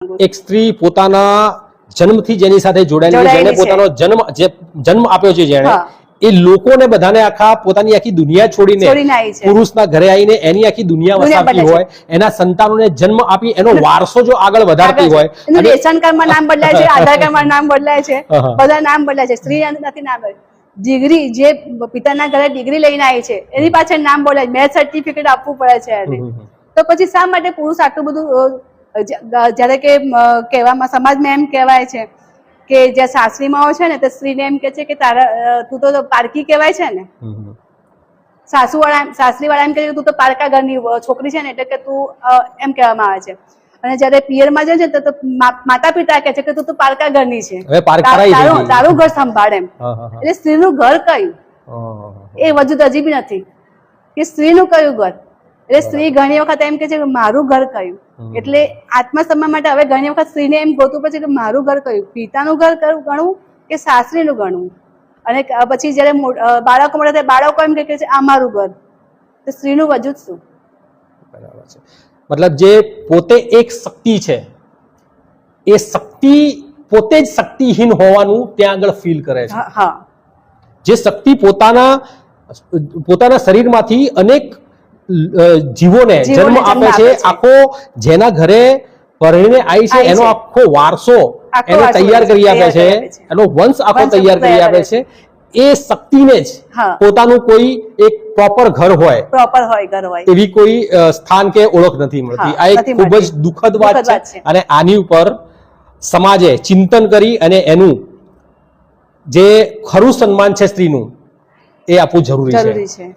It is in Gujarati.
એક સ્ત્રી પોતાના જન્મથી જેની સાથે જોડાયેલી છે, જેને પોતાનો જન્મ આપ્યો છે, જેણે એ લોકોને બધાને પોતાની આખી દુનિયા છોડીને પુરુષના ઘરે આવીને એની આખી દુનિયા વસાવતી હોય, એના સંતાનોને જન્મ આપી એનો વારસો જો આગળ વધારતી હોય, રેશન કાર્ડમાં નામ બદલાય છે, આધાર કાર્ડમાં નામ બદલાય છે, બધા નામ બદલાય છે, સ્ત્રી નથી નામ બદલાય, ડિગ્રી જે પિતાના ઘરે ડિગ્રી લઈને આવી છે એની પાછળ નામ બદલાય, મેરેજ સર્ટિફિકેટ આપવું પડે છે એને. તો પછી શા માટે પુરુષ આટલું બધું, જયારે કે કહેવામાં સમાજમાં એમ કહેવાય છે કે જ્યાં સાસરીમાં હોય છે ને તો સ્ત્રીને એમ કે છે કે તું તો પારકી કહેવાય છે ને, સાસરી વાળા એમ કે તું તો પારકા ઘરની છોકરી છે ને, એટલે કે તું એમ કહેવામાં આવે છે. અને જયારે પિયરમાં જાય છે તો માતા પિતા કહે છે કે તું તો પારકા ઘરની છે, તારું ઘર સંભાળ એમ. એટલે સ્ત્રીનું ઘર કયું એ વજૂદ હજી બી નથી કે સ્ત્રીનું કયું ઘર. એટલે સ્ત્રી ઘણી વખત એમ કે છે કે મારું ઘર કયું. એટલે આત્મસન્માન માટે હવે ઘણી વખત સ્ત્રીને એમ ગોતવું પડશે કે મારું ઘર કયું, પિતાનું ઘર ગણવું કે સાસરીનું ગણવું. અને પછી જયારે બાળકો મોટા થાય બાળકો એમ કે છે આ મારું ઘર, તો સ્ત્રીનું વજૂદ શું? બરાબર છે. મતલબ જે પોતે એક શક્તિ છે એ શક્તિ પોતે જ શક્તિહીન હોવાનું ત્યાં આગળ ફીલ કરે છે. જે શક્તિ પોતાના શરીરમાંથી અનેક જીવોને જન્મ આપે છે, આખો જેના ઘરે પરણીને આવી છે એનો આખો વારસો એને તૈયાર કરી આપે છે, એનો વંશ આખો તૈયાર કરી આપે છે, એ શક્તિને જ પોતાનું કોઈ એક પ્રોપર ઘર હોય એવી કોઈ સ્થાન કે ઓળખ નથી મળતી. આ એક ખૂબ જ દુઃખદ વાત છે અને આની ઉપર સમાજે ચિંતન કરી અને એનું જે ખરું સન્માન છે સ્ત્રીનું એ આપવું જરૂરી છે.